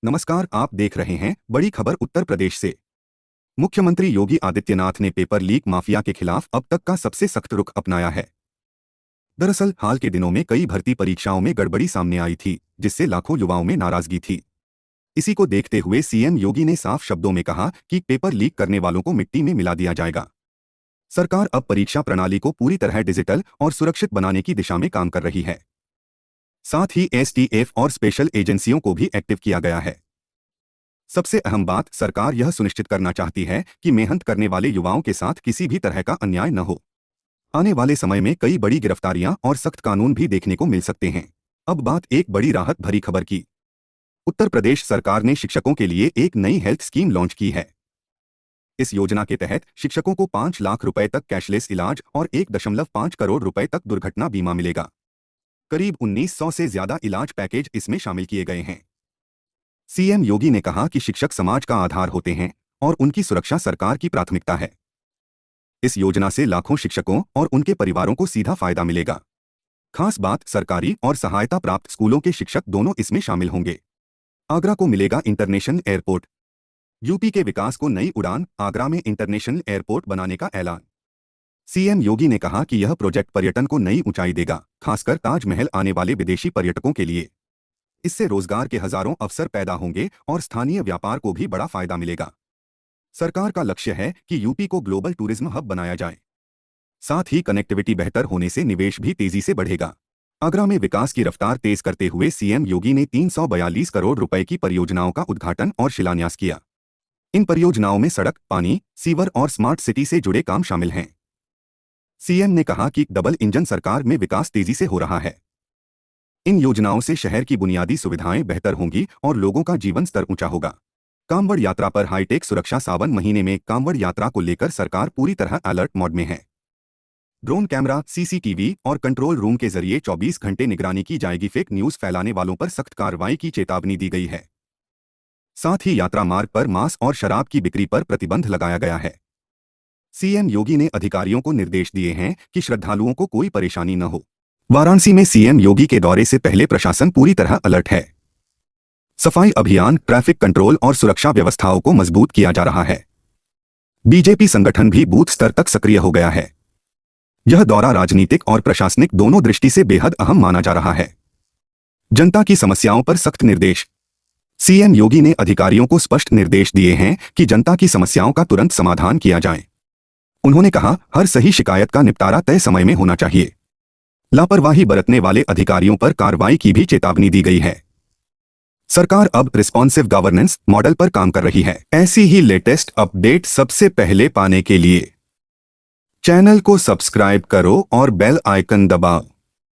नमस्कार, आप देख रहे हैं बड़ी खबर उत्तर प्रदेश से। मुख्यमंत्री योगी आदित्यनाथ ने पेपर लीक माफिया के खिलाफ अब तक का सबसे सख्त रुख अपनाया है। दरअसल हाल के दिनों में कई भर्ती परीक्षाओं में गड़बड़ी सामने आई थी, जिससे लाखों युवाओं में नाराजगी थी। इसी को देखते हुए सीएम योगी ने साफ शब्दों में कहा कि पेपर लीक करने वालों को मिट्टी में मिला दिया जाएगा। सरकार अब परीक्षा प्रणाली को पूरी तरह डिजिटल और सुरक्षित बनाने की दिशा में काम कर रही है। साथ ही एसटीएफ और स्पेशल एजेंसियों को भी एक्टिव किया गया है। सबसे अहम बात, सरकार यह सुनिश्चित करना चाहती है कि मेहनत करने वाले युवाओं के साथ किसी भी तरह का अन्याय न हो। आने वाले समय में कई बड़ी गिरफ्तारियां और सख्त कानून भी देखने को मिल सकते हैं। अब बात एक बड़ी राहत भरी खबर की। उत्तर प्रदेश सरकार ने शिक्षकों के लिए एक नई हेल्थ स्कीम लॉन्च की है। इस योजना के तहत शिक्षकों को 5 लाख रुपए तक कैशलेस इलाज और 1.5 करोड़ रुपए तक दुर्घटना बीमा मिलेगा। करीब 1900 से ज्यादा इलाज पैकेज इसमें शामिल किए गए हैं। सीएम योगी ने कहा कि शिक्षक समाज का आधार होते हैं और उनकी सुरक्षा सरकार की प्राथमिकता है। इस योजना से लाखों शिक्षकों और उनके परिवारों को सीधा फायदा मिलेगा। खास बात, सरकारी और सहायता प्राप्त स्कूलों के शिक्षक दोनों इसमें शामिल होंगे। आगरा को मिलेगा इंटरनेशनल एयरपोर्ट। यूपी के विकास को नई उड़ान, आगरा में इंटरनेशनल एयरपोर्ट बनाने का ऐलान। सीएम योगी ने कहा कि यह प्रोजेक्ट पर्यटन को नई ऊंचाई देगा, खासकर ताजमहल आने वाले विदेशी पर्यटकों के लिए। इससे रोजगार के हजारों अवसर पैदा होंगे और स्थानीय व्यापार को भी बड़ा फायदा मिलेगा। सरकार का लक्ष्य है कि यूपी को ग्लोबल टूरिज्म हब बनाया जाए। साथ ही कनेक्टिविटी बेहतर होने से निवेश भी तेजी से बढ़ेगा। आगरा में विकास की रफ्तार तेज करते हुए सीएम योगी ने 342 करोड़ रुपए की परियोजनाओं का उद्घाटन और शिलान्यास किया। इन परियोजनाओं में सड़क, पानी, सीवर और स्मार्ट सिटी से जुड़े काम शामिल हैं। सीएम ने कहा कि डबल इंजन सरकार में विकास तेजी से हो रहा है। इन योजनाओं से शहर की बुनियादी सुविधाएं बेहतर होंगी और लोगों का जीवन स्तर ऊंचा होगा। कांवड़ यात्रा पर हाईटेक सुरक्षा। सावन महीने में कांवड़ यात्रा को लेकर सरकार पूरी तरह अलर्ट मोड में है। ड्रोन कैमरा, सीसीटीवी और कंट्रोल रूम के जरिए 24 घंटे निगरानी की जाएगी। फेक न्यूज फैलाने वालों पर सख्त कार्रवाई की चेतावनी दी गई है। साथ ही यात्रा मार्ग पर मांस और शराब की बिक्री पर प्रतिबंध लगाया गया है। सीएम योगी ने अधिकारियों को निर्देश दिए हैं कि श्रद्धालुओं को कोई परेशानी न हो। वाराणसी में सीएम योगी के दौरे से पहले प्रशासन पूरी तरह अलर्ट है। सफाई अभियान, ट्रैफिक कंट्रोल और सुरक्षा व्यवस्थाओं को मजबूत किया जा रहा है। बीजेपी संगठन भी बूथ स्तर तक सक्रिय हो गया है। यह दौरा राजनीतिक और प्रशासनिक दोनों दृष्टि से बेहद अहम माना जा रहा है। जनता की समस्याओं पर सख्त निर्देश। सीएम योगी ने अधिकारियों को स्पष्ट निर्देश दिए हैं कि जनता की समस्याओं का तुरंत समाधान किया जाए। उन्होंने कहा, हर सही शिकायत का निपटारा तय समय में होना चाहिए। लापरवाही बरतने वाले अधिकारियों पर कार्रवाई की भी चेतावनी दी गई है। सरकार अब रिस्पॉन्सिव गवर्नेंस मॉडल पर काम कर रही है। ऐसी ही लेटेस्ट अपडेट सबसे पहले पाने के लिए चैनल को सब्सक्राइब करो और बेल आइकन दबाओ।